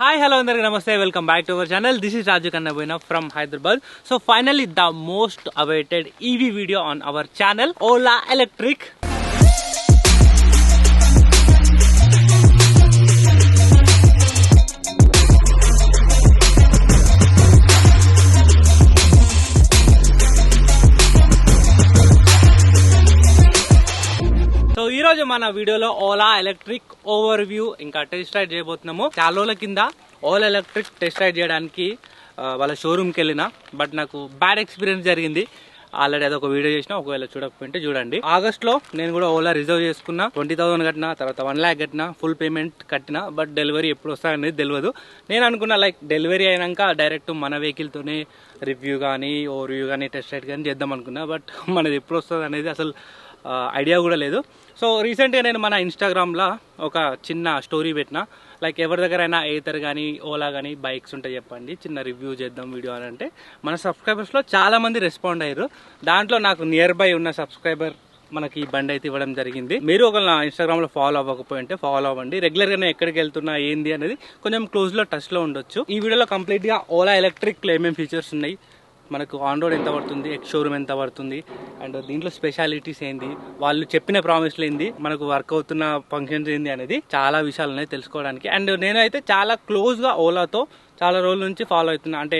Hi, hello, అందరికి నమస్తే. Welcome back to our channel. This is Raju Kannaboina from Hyderabad. So finally the most awaited EV video on our channel, Ola Electric. So ఈ రోజు మన వీడియోలో Ola electric over view ఇంకా test ride చేయబోతున్నాము. చాలా రోజుల కింద ఓలా ఎలక్ట్రిక్ టెస్ట్ రైడ్ చేయడానికి వాళ్ళ షోరూమ్కి వెళ్ళిన, బట్ నాకు బ్యాడ్ ఎక్స్పీరియన్స్ జరిగింది. ఆల్రెడీ అదొక వీడియో చేసిన, ఒకవేళ చూడకపోతే చూడండి. ఆగస్ట్లో నేను కూడా ఓలా రిజర్వ్ చేసుకున్నా, 20,000 కట్టిన, తర్వాత 1 lakh కట్టిన, ఫుల్ పేమెంట్ కట్టిన. బట్ డెలివరీ ఎప్పుడు వస్తా అనేది తెలియదు. నేను అనుకున్నా లైక్ డెలివరీ అయినాక డైరెక్ట్ మన వెహికల్తోనే రివ్యూ కానీ ఓవర్ వ్యూ కానీ టెస్ట్ రైడ్ కానీ చేద్దాం అనుకున్నా. బట్ మనది ఎప్పుడు వస్తుంది అనేది అసలు ఐడియా కూడా లేదు. సో రీసెంట్గా నేను మన ఇన్స్టాగ్రామ్లో ఒక చిన్న స్టోరీ పెట్టిన, లైక్ ఎవరి దగ్గర అయినా ఏతర్ కానీ ఓలా కానీ బైక్స్ ఉంటాయి చెప్పండి, చిన్న రివ్యూ చేద్దాం వీడియో అని అంటే మన సబ్స్క్రైబర్స్లో చాలామంది రెస్పాండ్ అయ్యారు. దాంట్లో నాకు నియర్ బై ఉన్న సబ్స్క్రైబర్ మనకి ఈ బండి అయితే ఇవ్వడం జరిగింది. మీరు ఒక నా ఇన్స్టాగ్రామ్లో ఫాలో అవ్వకపోయింటే ఫాలో అవ్వండి. రెగ్యులర్గానే ఎక్కడికి వెళ్తున్నా ఏంది అనేది కొంచెం క్లోజ్లో టచ్లో ఉండొచ్చు. ఈ వీడియోలో కంప్లీట్గా ఓలా ఎలక్ట్రిక్లో ఏమేమి ఫీచర్స్ ఉన్నాయి, మనకు ఆన్ రోడ్ ఎంత పడుతుంది, ఎక్స్ షోరూమ్ ఎంత పడుతుంది, అండ్ దీంట్లో స్పెషాలిటీస్ ఏంది, వాళ్ళు చెప్పిన ప్రామిస్లు ఏంది, మనకు వర్క్ అవుతున్న ఫంక్షన్స్ ఏంది అనేది చాలా విషయాలు ఉన్నాయి తెలుసుకోవడానికి. అండ్ నేనైతే చాలా క్లోజ్గా ఓలాతో చాలా రోజుల నుంచి ఫాలో అవుతున్నా. అంటే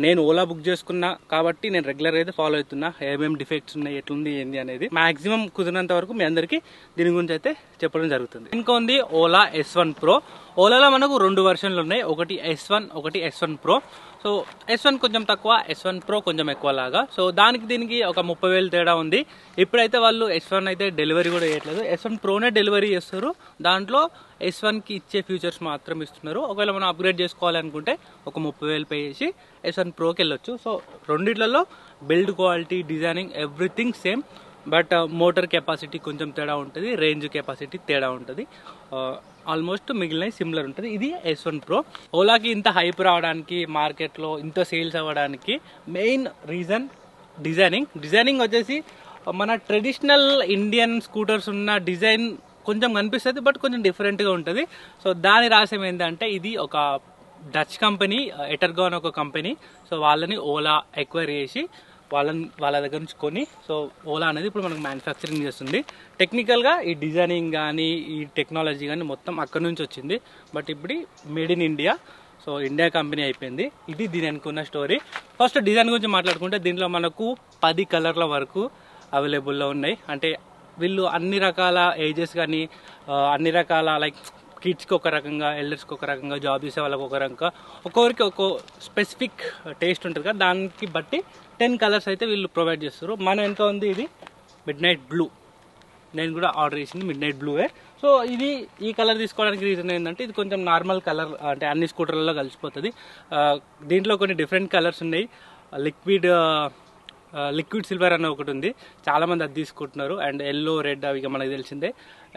నేను ఓలా బుక్ చేసుకున్నా కాబట్టి నేను రెగ్యులర్ అయితే ఫాలో అవుతున్నా. ఏమేమి డిఫెక్ట్స్ ఉన్నాయి, ఎట్లుంది ఏంది అనేది మాక్సిమం కుదిరినంత వరకు మీ అందరికీ దీని గురించి అయితే చెప్పడం జరుగుతుంది. ఇంకా ఉంది ఓలా S1 Pro. ఓలాలో మనకు 2 వెర్షన్లు ఉన్నాయి, ఒకటి S1, ఒకటి S1 Pro. సో S1 కొంచెం తక్కువ, S1 Pro కొంచెం ఎక్కువ లాగా. సో దానికి దీనికి ఒక 30,000 తేడా ఉంది. ఇప్పుడైతే వాళ్ళు S1 అయితే డెలివరీ కూడా చేయట్లేదు, S1 Proనే డెలివరీ చేస్తారు. దాంట్లో S1కి ఇచ్చే ఫీచర్స్ మాత్రం ఇస్తున్నారు. ఒకవేళ మనం అప్గ్రేడ్ చేసుకోవాలనుకుంటే ఒక 30,000 పే చేసి S1 Proకి వెళ్ళొచ్చు. సో రెండిట్లలో build quality, designing everything same. But motor capacity కొంచెం తేడా ఉంటుంది, రేంజ్ కెపాసిటీ తేడా ఉంటుంది. ఆల్మోస్ట్ మిగిలినవి సిమిలర్ ఉంటుంది. ఇది S1 Pro. ఓలాకి ఇంత హైప్ రావడానికి, మార్కెట్లో ఇంత సేల్స్ అవ్వడానికి మెయిన్ రీజన్ డిజైనింగ్ వచ్చేసి మన ట్రెడిషనల్ ఇండియన్ స్కూటర్స్ ఉన్న డిజైన్ కొంచెం కనిపిస్తుంది, బట్ కొంచెం డిఫరెంట్గా ఉంటుంది. సో దాని రహస్యం ఏంటంటే ఇది ఒక డచ్ కంపెనీ, ఎటర్గాన్ ఒక కంపెనీ. సో వాళ్ళని ఓలా ఎక్వైర్ చేసి వాళ్ళ దగ్గర నుంచి కొని, సో ఓలా అనేది ఇప్పుడు మనకు మ్యానుఫ్యాక్చరింగ్ చేస్తుంది. టెక్నికల్గా ఈ డిజైనింగ్ కానీ ఈ టెక్నాలజీ కానీ మొత్తం అక్కడ నుంచి వచ్చింది. బట్ ఇప్పుడు made in India, so India company అయిపోయింది. ఇది దీని అనుకున్న స్టోరీ. ఫస్ట్ డిజైన్ గురించి మాట్లాడుకుంటే దీంట్లో మనకు 10 కలర్ల వరకు అవైలబుల్లో ఉన్నాయి. అంటే వీళ్ళు అన్ని రకాల ఏజెస్ కానీ అన్ని రకాల లైక్ కిడ్స్కి ఒక రకంగా, ఎల్డర్స్కి ఒక రకంగా, జాబ్ చేసే వాళ్ళకి ఒక రకంగా, ఒక్కొక్కరికి ఒక్కో స్పెసిఫిక్ టేస్ట్ ఉంటుంది కదా, దానికి బట్టి 10 కలర్స్ అయితే వీళ్ళు ప్రొవైడ్ చేస్తారు. మనం ఎంత ఉంది, ఇది మిడ్ నైట్ బ్లూ. నేను కూడా ఆర్డర్ చేసింది మిడ్ నైట్ బ్లూవే. సో ఇది ఈ కలర్ తీసుకోవడానికి రీజన్ ఏంటంటే ఇది కొంచెం నార్మల్ కలర్, అంటే అన్ని స్కూటర్లలో కలిసిపోతుంది. దీంట్లో కొన్ని డిఫరెంట్ కలర్స్ ఉన్నాయి. లిక్విడ్ సిల్వర్ అన్న ఒకటి ఉంది, చాలామంది అది తీసుకుంటున్నారు. అండ్ ఎల్లో, రెడ్ అవి మనకు తెలిసిందే.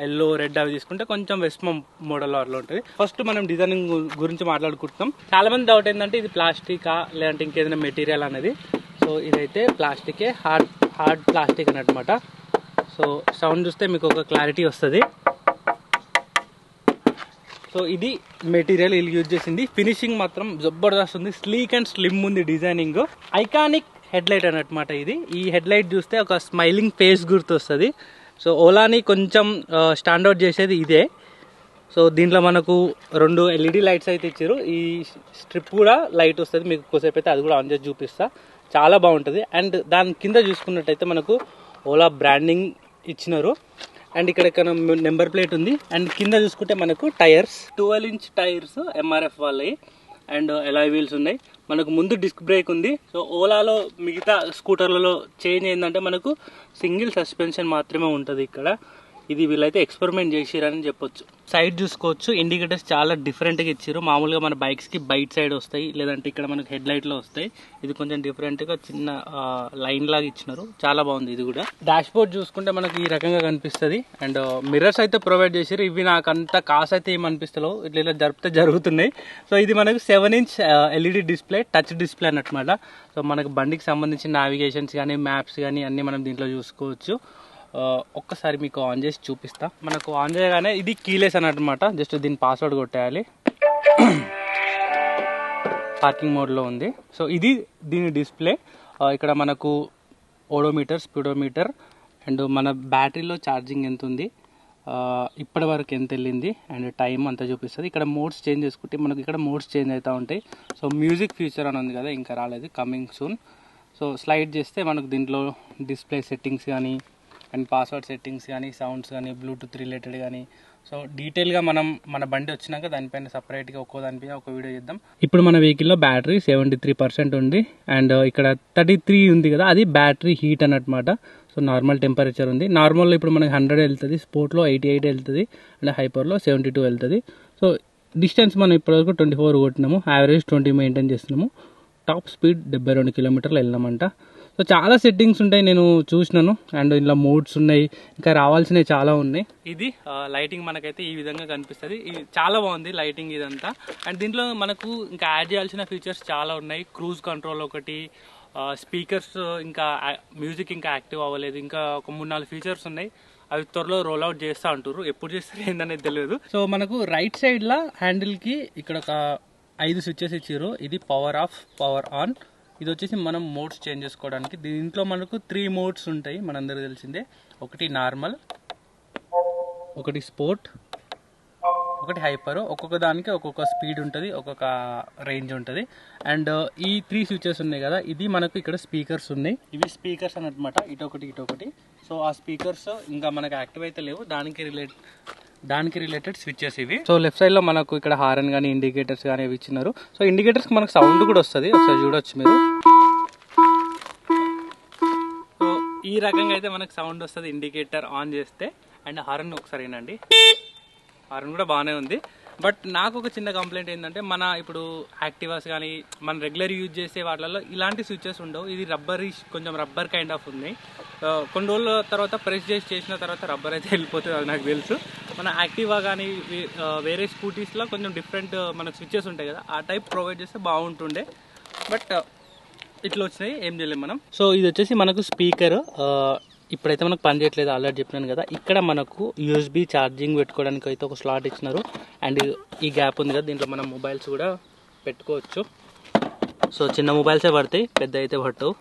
ఎల్లో, రెడ్ అవి తీసుకుంటే కొంచెం వెస్ట్ మోడల్ అట్లా ఉంటుంది. ఫస్ట్ మనం డిజైనింగ్ గురించి మాట్లాడుకుంటున్నాం. చాలామంది డౌట్ ఏంటంటే ఇది ప్లాస్టికా లేదంటే ఇంకేదైనా మెటీరియల్ అనేది. సో ఇదైతే ప్లాస్టికే, హార్డ్ ప్లాస్టిక్ అన్నమాట. సో సౌండ్ చూస్తే మీకు ఒక క్లారిటీ వస్తుంది. సో ఇది మెటీరియల్ వీళ్ళు యూజ్ చేసింది. ఫినిషింగ్ మాత్రం జబర్దస్త్ ఉంది, స్లీక్ అండ్ స్లిమ్ ఉంది డిజైనింగ్. ఐకానిక్ హెడ్ లైట్ అన్నమాట ఇది. ఈ హెడ్ లైట్ చూస్తే ఒక స్మైలింగ్ ఫేస్ గుర్తొస్తుంది. సో ఓలాని కొంచెం స్టాండౌట్ చేసేది ఇదే. సో దీంట్లో మనకు 2 LED లైట్స్ అయితే ఇచ్చారు. ఈ స్ట్రిప్ కూడా లైట్ వస్తుంది, మీకు కొద్దిసేపు అయితే అది కూడా ఆన్ చేసి చూపిస్తా. చాలా బాగుంటుంది. అండ్ దాని కింద చూసుకున్నట్టయితే మనకు ఓలా బ్రాండింగ్ ఇచ్చినారు. అండ్ ఇక్కడ నెంబర్ ప్లేట్ ఉంది. అండ్ కింద చూసుకుంటే మనకు టైర్స్ 12-inch టైర్స్ MRF వాళ్ళవి. అండ్ ఎలాయ్ వీల్స్ ఉన్నాయి. మనకు ముందు డిస్క్ బ్రేక్ ఉంది. సో ఓలాలో మిగతా స్కూటర్లలో చేంజ్ ఏంటంటే మనకు సింగిల్ సస్పెన్షన్ మాత్రమే ఉంటుంది ఇక్కడ. ఇది వీళ్ళైతే ఎక్స్పెరిమెంట్ చేసిరని చెప్పొచ్చు. సైడ్ చూసుకోవచ్చు, ఇండికేటర్స్ చాలా డిఫరెంట్గా ఇచ్చారు. మామూలుగా మన బైక్స్కి బైట్ సైడ్ వస్తాయి, లేదంటే ఇక్కడ మనకు హెడ్ లైట్లో వస్తాయి. ఇది కొంచెం డిఫరెంట్గా చిన్న లైన్ లాగా ఇచ్చినారు, చాలా బాగుంది. ఇది కూడా డాష్ బోర్డ్ చూసుకుంటే మనకి ఈ రకంగా కనిపిస్తుంది. అండ్ మిర్రర్స్ అయితే ప్రొవైడ్ చేశారు. ఇవి నాకు అంత కాస్ట్ అయితే ఏమనిపిస్తలేవు, ఇట్లా జరిపితే జరుగుతున్నాయి. సో ఇది మనకు 7-inch LED display, touch display అన్నమాట. సో మనకు బండికి సంబంధించిన నావిగేషన్స్ కానీ, మ్యాప్స్ కానీ అన్నీ మనం దీంట్లో చూసుకోవచ్చు. ఒక్కసారి మీకు ఆన్ చేసి చూపిస్తా. మనకు ఆన్ చేయగానే ఇది కీలెస్ అన్నమాట, జస్ట్ దీని పాస్వర్డ్ కొట్టేయాలి. పార్కింగ్ మోడ్లో ఉంది. సో ఇది దీని డిస్ప్లే. ఇక్కడ మనకు ఓడోమీటర్, స్పీడోమీటర్ అండ్ మన బ్యాటరీలో ఛార్జింగ్ ఎంత ఉంది, ఇప్పటి వరకు ఎంత వెళ్ళింది అండ్ టైం అంతా చూపిస్తుంది. ఇక్కడ మోడ్స్ చేంజ్ చేసుకుంటే మనకి ఇక్కడ మోడ్స్ చేంజ్ అవుతూ ఉంటాయి. సో మ్యూజిక్ ఫీచర్ అని ఉంది కదా, ఇంకా రాలేదు, కమింగ్ సూన్. సో స్లైడ్ చేస్తే మనకు దీంట్లో డిస్ప్లే సెట్టింగ్స్ కానీ అండ్ పాస్వర్డ్ సెట్టింగ్స్ కానీ, సౌండ్స్ కానీ, బ్లూటూత్ రిలేటెడ్ కానీ, సో డీటెయిల్గా మనం మన బండి వచ్చినాక దానిపైన సపరేట్గా ఒక్కో దానిపైన ఒక వీడియో చేద్దాం. ఇప్పుడు మన వెహికల్లో బ్యాటరీ 73% ఉంది అండ్ ఇక్కడ 33 ఉంది కదా, అది బ్యాటరీ హీట్ అన్నమాట. సో నార్మల్ టెంపరేచర్ ఉంది. నార్మల్లో ఇప్పుడు మనకి 100 వెళ్తుంది, స్పోర్ట్లో 88 వెళ్తుంది అండ్ హైపర్లో 72 వెళ్తుంది. సో డిస్టెన్స్ మనం ఇప్పటివరకు 24 కొట్టినాము, యావరేజ్ 20 మెయింటైన్ చేస్తున్నాము. టాప్ స్పీడ్ 72 కిలోమీటర్లు వెళ్ళినామంట. సో చాలా సెట్టింగ్స్ ఉంటాయి, నేను చూసినాను అండ్ ఇందులో మోడ్స్ ఉన్నాయి, ఇంకా రావాల్సినవి చాలా ఉన్నాయి. ఇది లైటింగ్ మనకైతే ఈ విధంగా కనిపిస్తుంది. ఇది చాలా బాగుంది లైటింగ్ ఇదంతా. అండ్ దీంట్లో మనకు ఇంకా యాడ్ చేయాల్సిన ఫీచర్స్ చాలా ఉన్నాయి. క్రూజ్ కంట్రోల్ ఒకటి, స్పీకర్స్, ఇంకా మ్యూజిక్ ఇంకా యాక్టివ్ అవ్వలేదు, ఇంకా ఒక 3-4 ఫీచర్స్ ఉన్నాయి. అవి త్వరలో రోల్ అవుట్ చేస్తూ అంటారు, ఎప్పుడు చేస్తారు ఏందనేది తెలియదు. సో మనకు రైట్ సైడ్లో హ్యాండిల్కి ఇక్కడ ఒక 5 స్విచ్చెస్ ఇచ్చారు. ఇది పవర్ ఆఫ్, పవర్ ఆన్. ఇది వచ్చేసి మనం మోడ్స్ చేంజ్ చేసుకోవడానికి. దీంట్లో మనకు 3 మోడ్స్ ఉంటాయి, మనందరికీ తెలిసిందే. ఒకటి నార్మల్, ఒకటి స్పోర్ట్, ఒకటి హైపర్. ఒక్కొక్క దానికి ఒక్కొక్క స్పీడ్ ఉంటుంది, ఒక్కొక్క రేంజ్ ఉంటుంది. అండ్ ఈ 3 స్విచెస్ ఉన్నాయి కదా, ఇది మనకు ఇక్కడ స్పీకర్స్ ఉన్నాయి. ఇవి స్పీకర్స్ అన్నమాట, ఇటొకటి ఇటొకటి. సో ఆ స్పీకర్స్ ఇంకా మనకు యాక్టివ్ అయితే లేవు, దానికి రిలేటెడ్ స్విచెస్ ఇవి. సో లెఫ్ట్ సైడ్ లో మనకు ఇక్కడ హారన్ కానీ, ఇండికేటర్స్ కానీ ఇవి ఇచ్చినారు. సో ఇండికేటర్స్ మనకు సౌండ్ కూడా వస్తుంది, ఒకసారి చూడొచ్చు మీరు. సో ఈ రకంగా అయితే మనకు సౌండ్ వస్తుంది ఇండికేటర్ ఆన్ చేస్తే. అండ్ హారన్ ఒకసారి ఏనండి, హారన్ కూడా బాగానే ఉంది. బట్ నాకు ఒక చిన్న కంప్లైంట్ ఏంటంటే, మన ఇప్పుడు యాక్టివాస్ కానీ మనం రెగ్యులర్ యూజ్ చేసే వాటిల్లో ఇలాంటి స్విచెస్ ఉండవు. ఇది కొంచెం రబ్బర్ కైండ్ ఆఫ్ ఉన్నాయి. కొన్ని రోజుల తర్వాత ప్రెస్ చేసిన తర్వాత రబ్బర్ అయితే వెళ్ళిపోతుంది, అది నాకు తెలుసు. మన యాక్టివా కానీ వేరే స్కూటీస్లో కొంచెం డిఫరెంట్ మనకు స్విచెస్ ఉంటాయి కదా, ఆ టైప్ ప్రొవైడ్ చేస్తే బాగుంటుండే. బట్ ఇట్లా వచ్చినాయి, ఏం చేయలేము మనం. సో ఇది వచ్చేసి మనకు స్పీకర్. ఇప్పుడైతే మనకు పని చేయట్లేదు, ఆల్రెడీ చెప్పినాను కదా. ఇక్కడ మనకు యూఎస్బీ ఛార్జింగ్ పెట్టుకోవడానికి అయితే ఒక స్లాట్ ఇచ్చినారు. అండ్ ఈ గ్యాప్ ఉంది కదా, దీంట్లో మనం మొబైల్స్ కూడా పెట్టుకోవచ్చు. సో చిన్న మొబైల్సే పడతాయి, పెద్ద అయితే పట్టవు.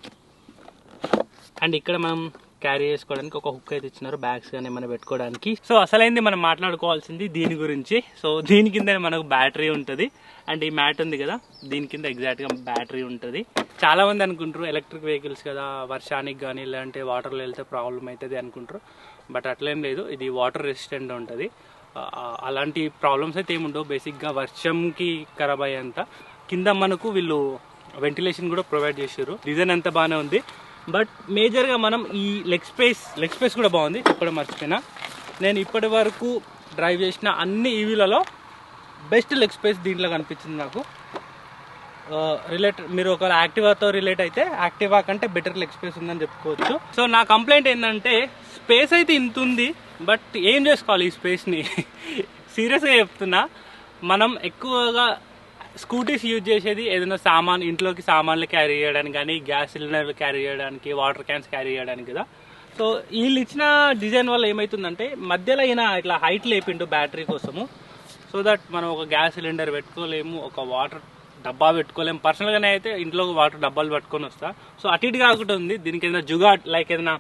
అండ్ ఇక్కడ మనం క్యారీ చేసుకోవడానికి ఒక హుక్ అయితే ఇచ్చినారు, బ్యాగ్స్ కానీ ఏమైనా పెట్టుకోవడానికి. సో అసలైంది మనం మాట్లాడుకోవాల్సింది దీని గురించి. సో దీని కింద మనకు బ్యాటరీ ఉంటుంది. అండ్ ఈ మ్యాట్ ఉంది కదా, దీని కింద ఎగ్జాక్ట్గా బ్యాటరీ ఉంటుంది. చాలా మంది అనుకుంటారు ఎలక్ట్రిక్ వెహికల్స్ కదా, వర్షానికి కానీ లేదంటే వాటర్లో వెళ్తే ప్రాబ్లం అవుతుంది అనుకుంటారు. బట్ అట్లేం లేదు, ఇది వాటర్ రెసిస్టెంట్ ఉంటుంది. అలాంటి ప్రాబ్లమ్స్ అయితే ఏముండవు. బేసిక్గా వర్షంకి ఖరాబ్ అయ్యేంత కింద మనకు వీళ్ళు వెంటిలేషన్ కూడా ప్రొవైడ్ చేశారు. డిజైన్ అంతా బాగానే ఉంది. బట్ మేజర్గా మనం ఈ లెగ్ స్పేస్ కూడా బాగుంది. చెప్పడం మర్చిపోయినా, నేను ఇప్పటి వరకు డ్రైవ్ చేసిన అన్ని ఈవీలలో బెస్ట్ లెగ్ స్పేస్ దీంట్లో కనిపించింది నాకు. మీరు ఒక యాక్టివాతో రిలేట్ అయితే యాక్టివా కంటే బెటర్ లెగ్ స్పేస్ ఉందని చెప్పుకోవచ్చు. సో నా కంప్లైంట్ ఏంటంటే, స్పేస్ అయితే ఇంత ఉంది, బట్ ఏం చేసుకోవాలి ఈ స్పేస్ని? సీరియస్గా చెప్తున్నా, మనం ఎక్కువగా స్కూటీస్ యూజ్ చేసేది ఏదైనా ఇంట్లోకి సామాన్లు క్యారీ చేయడానికి కానీ, గ్యాస్ సిలిండర్లు క్యారీ చేయడానికి, వాటర్ క్యాన్స్ క్యారీ చేయడానికి కదా. సో వీళ్ళు ఇచ్చిన డిజైన్ వల్ల ఏమవుతుందంటే, మధ్యలో అయినా ఇట్లా హైట్ లేపిండు బ్యాటరీ కోసము. సో దట్ మనం ఒక గ్యాస్ సిలిండర్ పెట్టుకోలేము, ఒక వాటర్ డబ్బా పెట్టుకోలేము. పర్సనల్గానే అయితే ఇంట్లో వాటర్ డబ్బాలు పట్టుకొని వస్తా. సో అటు ఇటు కాకుండా ఉంది. దీనికి ఏదైనా జుగాట్ లైక్ ఏదైనా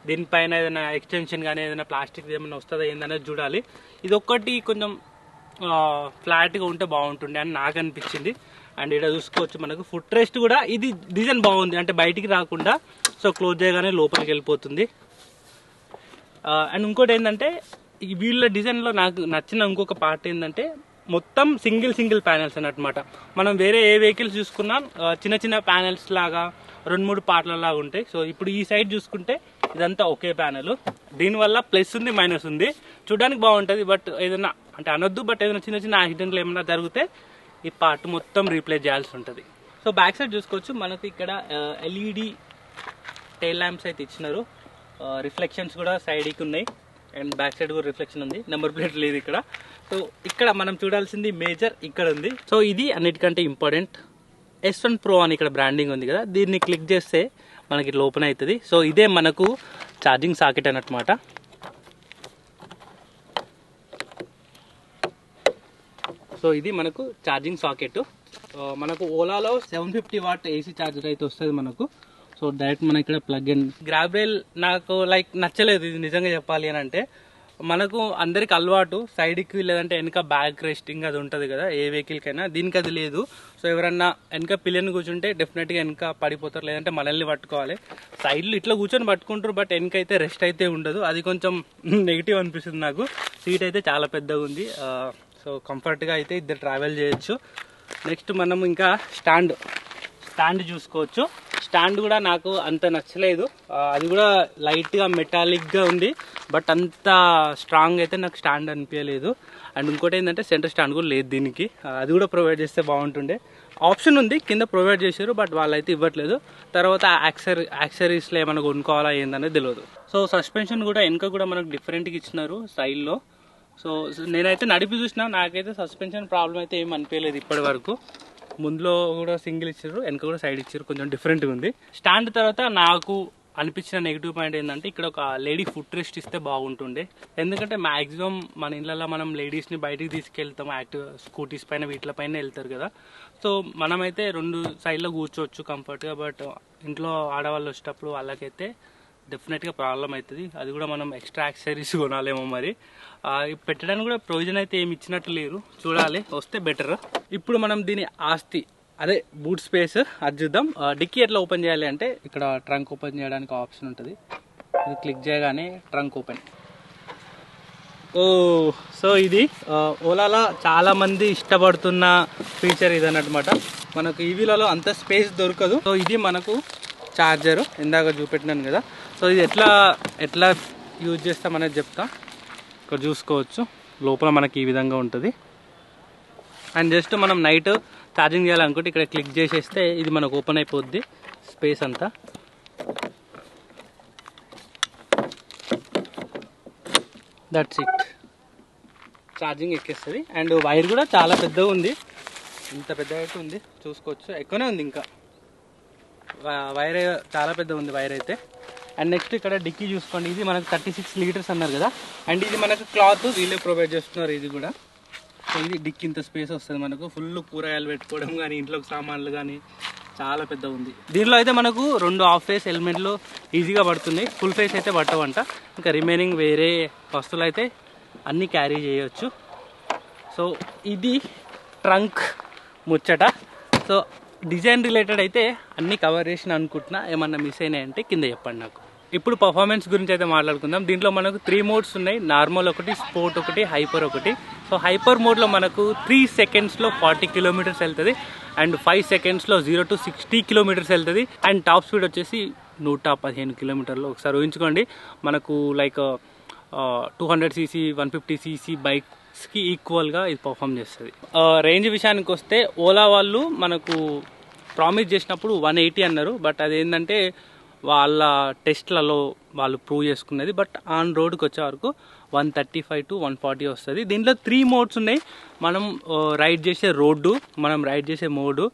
దీనిపైన ఏదైనా ఎక్స్టెన్షన్ కానీ ఏదైనా ప్లాస్టిక్ ఏమైనా వస్తుందా ఏందనేది చూడాలి. ఇది ఒక్కటి కొంచెం ఫ్లాట్గా ఉంటే బాగుంటుండే అని నాకు అనిపించింది. అండ్ ఇక్కడ చూసుకోవచ్చు మనకు ఫుట్ రెస్ట్ కూడా, ఇది డిజైన్ బాగుంది, అంటే బయటికి రాకుండా సో క్లోజ్ చేయగానే లోపలికి వెళ్ళిపోతుంది. అండ్ ఇంకోటి ఏంటంటే, ఈ వీళ్ళ డిజైన్లో నాకు నచ్చిన ఇంకొక పార్ట్ ఏంటంటే, మొత్తం సింగిల్ ప్యానెల్స్ అన్నమాట. మనం వేరే ఏ వెహికల్స్ చూసుకున్నా చిన్న చిన్న ప్యానెల్స్ లాగా 2-3 పార్ట్ల లాగా ఉంటాయి. సో ఇప్పుడు ఈ సైడ్ చూసుకుంటే ఇదంతా ఒకే ప్యానెల్. దీనివల్ల ప్లస్ ఉంది, మైనస్ ఉంది. చూడడానికి బాగుంటుంది, బట్ ఏదైనా అంటే అనొద్దు, బట్ ఏదైనా చిన్న చిన్న యాక్సిడెంట్లు ఏమైనా జరిగితే ఈ పార్ట్ మొత్తం రీప్లేస్ చేయాల్సి ఉంటుంది. సో బ్యాక్ సైడ్ చూసుకోవచ్చు మనకు ఇక్కడ ఎల్ఈడి టైల్ ల్యాంప్స్ అయితే ఇచ్చినారు. రిఫ్లెక్షన్స్ కూడా సైడ్కి ఉన్నాయి అండ్ బ్యాక్ సైడ్ కూడా రిఫ్లెక్షన్ ఉంది. నెంబర్ ప్లేట్ లేదు ఇక్కడ. సో ఇక్కడ మనం చూడాల్సింది మేజర్ ఇక్కడ ఉంది. సో ఇది అన్నిటికంటే ఇంపార్టెంట్. S1 Pro అని ఇక్కడ బ్రాండింగ్ ఉంది కదా, దీన్ని క్లిక్ చేస్తే మనకి ఇట్లా ఓపెన్ అవుతుంది. సో ఇదే మనకు ఛార్జింగ్ సాకెట్ అన్నమాట. సో ఇది మనకు ఛార్జింగ్ సాకెట్. మనకు ఓలాలో 750 వాట్ ఏసీ ఛార్జర్ అయితే వస్తుంది మనకు. సో డైరెక్ట్ మన ఇక్కడ ప్లగ్ ఇన్. గ్రాబ్ రైల్ నాకు లైక్ నచ్చలేదు ఇది నిజంగా చెప్పాలి అని అంటే. మనకు అందరికి అలవాటు సైడ్కి లేదంటే వెనక బ్యాక్ రెస్టింగ్ అది ఉంటుంది కదా ఏ వెహికల్కైనా, దీనికి అది లేదు. సో ఎవరన్నా వెనక పిల్లని కూర్చుంటే డెఫినెట్గా వెనక పడిపోతారు, లేదంటే మనల్ని పట్టుకోవాలి. సైడ్లు ఇట్లా కూర్చొని పట్టుకుంటారు, బట్ వెనక అయితే రెస్ట్ అయితే ఉండదు. అది కొంచెం నెగిటివ్ అనిపిస్తుంది నాకు. సీట్ అయితే చాలా పెద్దగా ఉంది. సో కంఫర్ట్గా అయితే ఇద్దరు ట్రావెల్ చేయొచ్చు. నెక్స్ట్ మనం ఇంకా స్టాండ్ చూసుకోవచ్చు. స్టాండ్ కూడా నాకు అంత నచ్చలేదు. అది కూడా లైట్గా మెటాలిక్గా ఉంది, బట్ అంత స్ట్రాంగ్ అయితే నాకు స్టాండ్ అనిపించలేదు. అండ్ ఇంకోటి ఏంటంటే సెంటర్ స్టాండ్ కూడా లేదు దీనికి. అది కూడా ప్రొవైడ్ చేస్తే బాగుంటుండే. ఆప్షన్ ఉంది కింద ప్రొవైడ్ చేశారు, బట్ వాళ్ళైతే ఇవ్వట్లేదు. తర్వాత యాక్సరీస్లో ఏమైనా కొనుక్కోవాలా ఏందనేది తెలియదు. సో సస్పెన్షన్ కూడా వెనక కూడా మనకు డిఫరెంట్గా ఇచ్చినారు సైడ్లో. సో నేనైతే నడిపి చూసినా, నాకైతే సస్పెన్షన్ ప్రాబ్లం అయితే ఏమి అనిపించలేదు ఇప్పటి వరకు. ముందులో కూడా సింగిల్ ఇచ్చారు, వెనక కూడా సైడ్ ఇచ్చారు, కొంచెం డిఫరెంట్గా ఉంది. స్టాండ్ తర్వాత నాకు అనిపించిన నెగిటివ్ పాయింట్ ఏంటంటే ఇక్కడ ఒక లేడీ ఫుట్ రెస్ట్ ఇస్తే బాగుంటుండే. ఎందుకంటే మ్యాక్సిమం మన ఇళ్ళల్లో మనం లేడీస్ని బయటికి తీసుకెళ్తాం, యాక్టివ్ స్కూటీస్ పైన వీటిపైన వెళ్తారు కదా. సో మనమైతే 2 సైడ్లో కూర్చోవచ్చు కంఫర్ట్గా, బట్ ఇంట్లో ఆడవాళ్ళు వచ్చేటప్పుడు వాళ్ళకైతే డెఫినెట్గా ప్రాబ్లం అవుతుంది. అది కూడా మనం ఎక్స్ట్రా యాక్సరీస్ కొనాలేమో మరి. పెట్టడానికి కూడా ప్రొవిజన్ అయితే ఏమి ఇచ్చినట్టు లేరు, చూడాలి వస్తే బెటర్. ఇప్పుడు మనం దీని ఆస్తి అదే బూట్ స్పేస్ అది చూద్దాం. డిక్కీ ఎట్లా ఓపెన్ చేయాలి అంటే ఇక్కడ ట్రంక్ ఓపెన్ చేయడానికి ఆప్షన్ ఉంటుంది. ఇది క్లిక్ చేయగానే ట్రంక్ ఓపెన్. సో ఇది ఓలాలో చాలా మంది ఇష్టపడుతున్న ఫీచర్ ఇది అన్నమాట. మనకు ఈవీలలో అంత స్పేస్ దొరకదు. సో ఇది మనకు ఛార్జరు ఇందాక చూపెట్టినాను కదా. సో ఇది ఎట్లా యూజ్ చేస్తామనేది చెప్తా. ఇక్కడ చూసుకోవచ్చు లోపల మనకి ఈ విధంగా ఉంటుంది. అండ్ జస్ట్ మనం నైట్ ఛార్జింగ్ చేయాలనుకుంటే ఇక్కడ క్లిక్ చేసేస్తే ఇది మనకు ఓపెన్ అయిపోద్ది స్పేస్ అంతా. దట్స్ ఇట్, ఛార్జింగ్ ఎక్కేస్తుంది. అండ్ వైర్ కూడా చాలా పెద్దగా ఉంది, ఇంత పెద్దగా అయితే ఉంది చూసుకోవచ్చు, ఎక్కువనే ఉంది. ఇంకా వైర్ చాలా పెద్ద ఉంది వైర్ అయితే. అండ్ నెక్స్ట్ ఇక్కడ డిక్కీ చూసుకోండి, ఇది మనకు 36 లీటర్స్ అన్నారు కదా. అండ్ ఇది మనకు క్లాత్ వీళ్ళే ప్రొవైడ్ చేస్తున్నారు ఇది కూడా. సో ఇది డిక్కీ ఇంత స్పేస్ వస్తుంది మనకు, ఫుల్ కూరగాయలు పెట్టుకోవడం కానీ ఇంట్లోకి సామాన్లు కానీ చాలా పెద్ద ఉంది. దీనిలో అయితే మనకు 2 హాఫ్ ఫేస్ ఎలిమెంట్లు ఈజీగా పడుతున్నాయి, ఫుల్ ఫేస్ అయితే పట్టవంట. ఇంకా రిమైనింగ్ వేరే వస్తువులు అయితే అన్నీ క్యారీ చేయవచ్చు. సో ఇది ట్రంక్ ముచ్చట. సో డిజైన్ రిలేటెడ్ అయితే అన్నీ కవర్ చేసిన అనుకుంటున్నా. ఏమన్నా మిస్ అయినాయంటే కింద చెప్పండి నాకు. ఇప్పుడు పర్ఫార్మెన్స్ గురించి అయితే మాట్లాడుకుందాం. దీంట్లో మనకు 3 మోడ్స్ ఉన్నాయి, నార్మల్ ఒకటి, స్పోర్ట్ ఒకటి, హైపర్ ఒకటి. సో హైపర్ మోడ్లో మనకు 3 సెకండ్స్లో 40 కిలోమీటర్స్ వెళ్తుంది. అండ్ 5 సెకండ్స్లో 0 to 60 కిలోమీటర్స్ వెళ్తుంది. అండ్ టాప్ స్పీడ్ వచ్చేసి 115 కిలోమీటర్లు. ఒకసారి ఊహించుకోండి, మనకు లైక్ 200cc 150cc బైక్స్కి ఈక్వల్గా ఇది పర్ఫామ్ చేస్తుంది. రేంజ్ విషయానికి వస్తే ఓలా వాళ్ళు మనకు ప్రామిస్ చేసినప్పుడు 180 అన్నారు, బట్ అదేంటంటే వాళ్ళ టెస్ట్లలో వాళ్ళు ప్రూవ్ చేసుకున్నది. బట్ ఆన్ రోడ్కి వచ్చే వరకు 135 to 140 వస్తుంది. దీంట్లో 3 మోడ్స్ ఉన్నాయి. మనం రైడ్ చేసే రోడ్డు, మనం రైడ్ చేసే మోడు,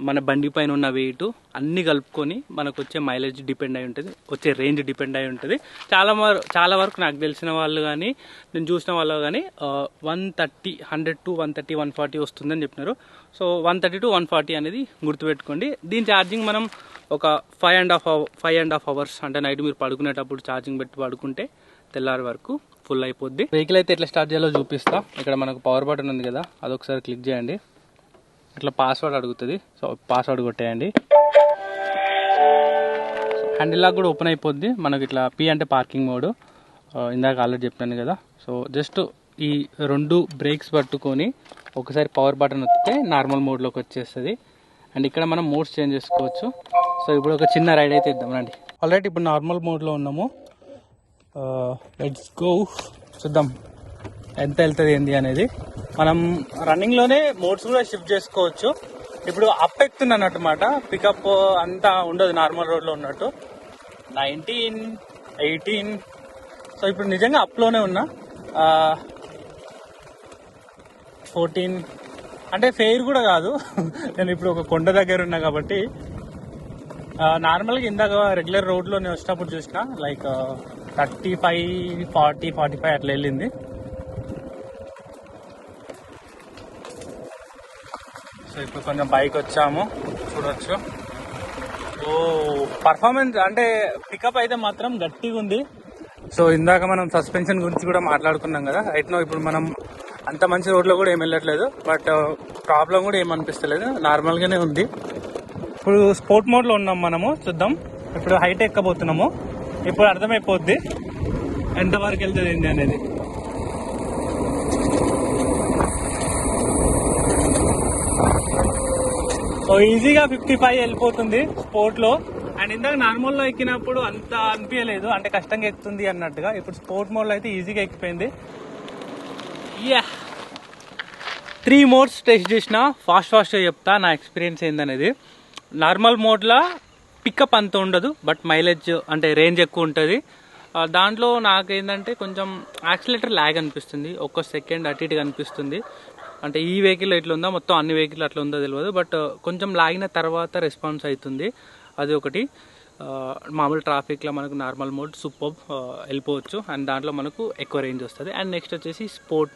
మన బండి పైన ఉన్న వెయిట్ అన్నీ కలుపుకొని మనకు వచ్చే మైలేజ్ డిపెండ్ అయి ఉంటుంది, వచ్చే రేంజ్ డిపెండ్ అయి ఉంటుంది. చాలా వరకు నాకు తెలిసిన వాళ్ళు కానీ నేను చూసిన వాళ్ళు కానీ 100 to 130 140 వస్తుందని చెప్పినారు. సో 130 to 140 అనేది గుర్తుపెట్టుకోండి. దీని ఛార్జింగ్ మనం ఒక 5.5 అవర్స్ అంటే నైట్ మీరు పడుకునేటప్పుడు ఛార్జింగ్ పెట్టి పడుకుంటే తెల్లారి వరకు ఫుల్ అయిపోద్ది. వెహికల్ అయితే ఎట్లా స్టార్ట్ చేయాలో చూపిస్తా. ఇక్కడ మనకు పవర్ బటన్ ఉంది కదా, అదొకసారి క్లిక్ చేయండి. ఇట్లా పాస్వర్డ్ అడుగుతుంది, సో పాస్వర్డ్ కొట్టేయండి. హ్యాండిల్ లాక్ కూడా ఓపెన్ అయిపోద్ది మనకి. ఇట్లా పి అంటే పార్కింగ్ మోడ్, ఇందాక ఆల్రెడీ చెప్పాను కదా. సో జస్ట్ ఈ 2 బ్రేక్స్ పట్టుకొని ఒకసారి పవర్ బటన్ వస్తే నార్మల్ మోడ్లోకి వచ్చేస్తుంది. అండ్ ఇక్కడ మనం మోడ్స్ చేంజ్ చేసుకోవచ్చు. సో ఇప్పుడు ఒక చిన్న రైడ్ అయితే ఇద్దాం రండి. ఆల్రెడీ ఇప్పుడు నార్మల్ మోడ్లో ఉన్నాము. లెట్స్ గో, చూద్దాం ఎంత వెళ్తుంది ఏంది అనేది. మనం రన్నింగ్లోనే మోడ్స్ కూడా షిఫ్ట్ చేసుకోవచ్చు. ఇప్పుడు అప్ ఎక్కుతుంది అన్నమాట, పికప్ అంతా ఉండదు నార్మల్ రోడ్లో ఉన్నట్టు. 19, 18. సో ఇప్పుడు నిజంగా అప్లోనే ఉన్నా. 14 అంటే ఫెయిర్ కూడా కాదు, నేను ఇప్పుడు ఒక కొండ దగ్గర ఉన్నా కాబట్టి. నార్మల్గా ఇందాక రెగ్యులర్ రోడ్లో నేను వచ్చినప్పుడు చూసిన లైక్ 35, 40, 45 అట్లా వెళ్ళింది. సో సో ఇప్పుడు కొంచెం బైక్ వచ్చాము, చూడొచ్చు. ఓ పర్ఫార్మెన్స్ అంటే పికప్ అయితే మాత్రం గట్టిగా ఉంది. సో ఇందాక మనం సస్పెన్షన్ గురించి కూడా మాట్లాడుకున్నాం కదా. రైట్ నో ఇప్పుడు మనం అంత మంచి రోడ్లో కూడా ఏం వెళ్ళట్లేదు, బట్ ప్రాబ్లం కూడా ఏమనిపిస్తలేదు, నార్మల్గానే ఉంది. ఇప్పుడు స్పోర్ట్ మోడ్లో ఉన్నాం మనము, చూద్దాం. ఇప్పుడు హైట్ ఎక్కబోతున్నాము, ఇప్పుడు అర్థమైపోద్ది ఎంతవరకు వెళ్తుంది ఏంటి అనేది. సో ఈజీగా 55 వెళ్ళిపోతుంది స్పోర్ట్లో. అండ్ ఇందాక నార్మల్లో ఎక్కినప్పుడు అంత అనిపించలేదు, అంటే కష్టంగా ఎక్కుతుంది అన్నట్టుగా. ఇప్పుడు స్పోర్ట్ మోడ్లో అయితే ఈజీగా ఎక్కిపోయింది. 3 మోడ్స్ టెస్ట్ చేసిన, ఫాస్ట్గా చెప్తా నా ఎక్స్పీరియన్స్ ఏందనేది. నార్మల్ మోడ్లో పికప్ అంత ఉండదు, బట్ మైలేజ్ అంటే రేంజ్ ఎక్కువ ఉంటుంది. దాంట్లో నాకేంటంటే కొంచెం యాక్సిలేటర్ ల్యాగ్ అనిపిస్తుంది, ఒక్క సెకండ్ అటు ఇటుగా అనిపిస్తుంది. అంటే ఈ వెహికల్ ఎట్లా ఉందో మొత్తం అన్ని వెహికల్ అట్లా ఉందో తెలియదు, బట్ కొంచెం లాగిన తర్వాత రెస్పాన్స్ అవుతుంది, అది ఒకటి. మామూలు ట్రాఫిక్లో మనకు నార్మల్ మోడ్ సూపర్ వెళ్ళిపోవచ్చు, అండ్ దాంట్లో మనకు ఎక్కువ రేంజ్ వస్తుంది. అండ్ నెక్స్ట్ వచ్చేసి స్పోర్ట్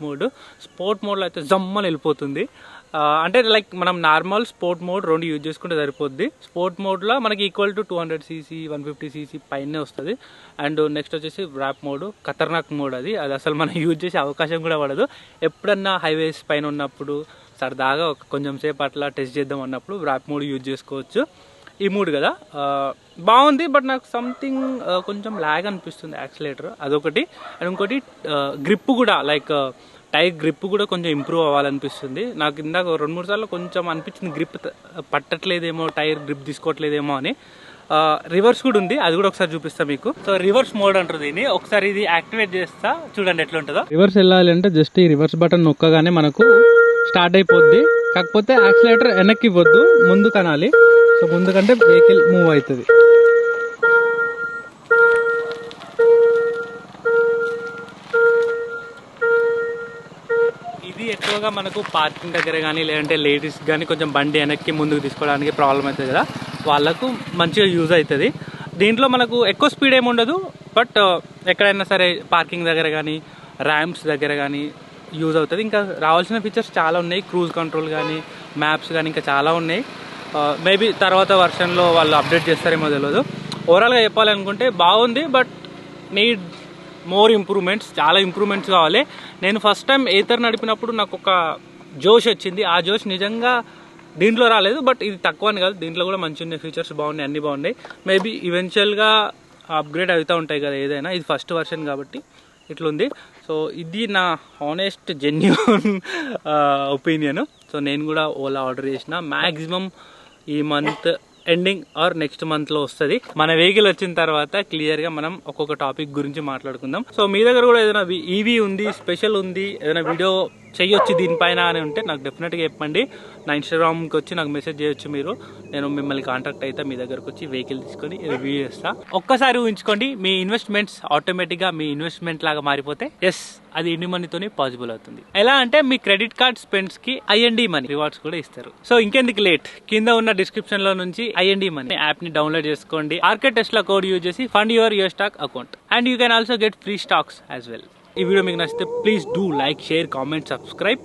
మోడ్లో అయితే జమ్మని వెళ్ళిపోతుంది. అంటే లైక్ మనం నార్మల్ స్పోర్ట్ మోడ్ రెండు యూజ్ చేసుకుంటే సరిపోద్ది. స్పోర్ట్ మోడ్లో మనకి ఈక్వల్ టు 200cc 150cc పైనే వస్తుంది. అండ్ నెక్స్ట్ వచ్చేసి ర్యాప్ మోడ్, ఖతర్నాక్ మోడ్, అది అసలు మనం యూజ్ చేసే అవకాశం కూడా పడదు. ఎప్పుడన్నా హైవేస్ పైన ఉన్నప్పుడు సరదాగా కొంచెం సేపు అట్లా టెస్ట్ చేద్దాం అన్నప్పుడు ర్యాప్ మోడ్ యూజ్ చేసుకోవచ్చు. ఈ మూడు కదా బాగుంది, బట్ నాకు సంథింగ్ కొంచెం ల్యాగ్ అనిపిస్తుంది యాక్సిలేటర్, అదొకటి. అండ్ ఇంకోటి గ్రిప్ కూడా, లైక్ టైర్ గ్రిప్ కూడా కొంచెం ఇంప్రూవ్ అవ్వాలనిపిస్తుంది నాకు. ఇందాక 2-3 సార్లు కొంచెం అనిపించింది గ్రిప్ పట్టట్లేదేమో, టైర్ గ్రిప్ తీసుకోవట్లేదేమో అని. రివర్స్ కూడా ఉంది, అది కూడా ఒకసారి చూపిస్తా మీకు. సో రివర్స్ మోడ్ అంటారు దీన్ని. ఒకసారి ఇది యాక్టివేట్ చేస్తా, చూడండి ఎట్లా ఉంటుందో. రివర్స్ వెళ్ళాలి అంటే జస్ట్ ఈ రివర్స్ బటన్ నొక్కగానే మనకు స్టార్ట్ అయిపోద్ది. కాకపోతే యాక్సిలేటర్ వెనక్కి ఇవ్వద్దు, ముందు కనాలి. సో ముందుకంటే వెహికల్ మూవ్ అవుతుంది. ఇది ఎక్కువగా మనకు పార్కింగ్ దగ్గర కానీ, లేదంటే లేడీస్ కానీ కొంచెం బండి వెనక్కి ముందుకు తీసుకోవడానికి ప్రాబ్లం అవుతుంది కదా, వాళ్ళకు మంచిగా యూజ్ అవుతుంది. దీంట్లో మనకు ఎక్కువ స్పీడ్ ఏమి ఉండదు, బట్ ఎక్కడైనా సరే పార్కింగ్ దగ్గర కానీ, ర్యాంప్స్ దగ్గర కానీ యూజ్ అవుతుంది. ఇంకా రావాల్సిన ఫీచర్స్ చాలా ఉన్నాయి, క్రూజ్ కంట్రోల్ కానీ, మ్యాప్స్ కానీ, ఇంకా చాలా ఉన్నాయి. మేబీ తర్వాత వర్షన్లో వాళ్ళు అప్డేట్ చేస్తారేమో తెలియదు. ఓవరాల్గా చెప్పాలనుకుంటే బాగుంది, బట్ నీడ్ మోర్ ఇంప్రూవ్మెంట్స్, చాలా ఇంప్రూవ్మెంట్స్ కావాలి. నేను ఫస్ట్ టైం ఏతర్ నడిపినప్పుడు నాకు ఒక జోష్ వచ్చింది, ఆ జోష్ నిజంగా దీంట్లో రాలేదు. బట్ ఇది తక్కువ అని కాదు, దీంట్లో కూడా మంచి ఉన్నాయి, ఫీచర్స్ బాగున్నాయి, అన్నీ బాగున్నాయి. మేబీ ఈవెన్చువల్గా అప్గ్రేడ్ అవుతూ ఉంటాయి కదా ఏదైనా, ఇది ఫస్ట్ వర్షన్ కాబట్టి ఇట్లుంది. సో ఇది నా హానెస్ట్ జెన్యూన్ ఒపీనియన్. సో నేను కూడా ఓలా ఆర్డర్ చేసిన, మ్యాక్సిమం ఈ మంత్ ఎండింగ్ ఆర్ నెక్స్ట్ మంత్లో వస్తుంది. మన వెహికల్ వచ్చిన తర్వాత క్లియర్గా మనం ఒక్కొక్క టాపిక్ గురించి మాట్లాడుకుందాం. సో మీ దగ్గర కూడా ఏదైనా ఈవీ ఉంది, స్పెషల్ ఉంది, ఏదైనా వీడియో చేయొచ్చు దీనిపైన అని ఉంటే నాకు డెఫినెట్గా చెప్పండి. నా ఇన్స్టాగ్రామ్కి వచ్చి నాకు మెసేజ్ చేయొచ్చు మీరు, నేను మిమ్మల్ని కాంటాక్ట్ అయితే మీ దగ్గరకు వచ్చి వెహికల్ తీసుకొని రివ్యూ చేస్తా. ఒక్కసారి ఊహించుకోండి, మీ ఇన్వెస్ట్మెంట్స్ ఆటోమేటిక్గా మీ ఇన్వెస్ట్మెంట్ లాగా మారిపోతే ఎస్ అది ఇండి మనీతోనే పాసిబుల్ అవుతుంది. ఎలా అంటే మీ క్రెడిట్ కార్డ్ స్పెండ్స్ కి ఐఎన్డి మనీ రివార్డ్స్ కూడా ఇస్తారు. సో ఇంకెందుకు లేట్, కింద ఉన్న డిస్క్రిప్షన్ లో నుంచి ఐఎన్డి మనీ యాప్ ని డౌన్లోడ్ చేసుకోండి. ఆర్కే టెస్లా కోడ్ యూజ్ చేసి fund your stock account, and you can also get free stocks as well. ఈ వీడియో మీకు నచ్చితే please do like, share, comment, subscribe.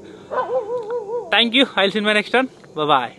Thank you. I will see you in my next one. Bye.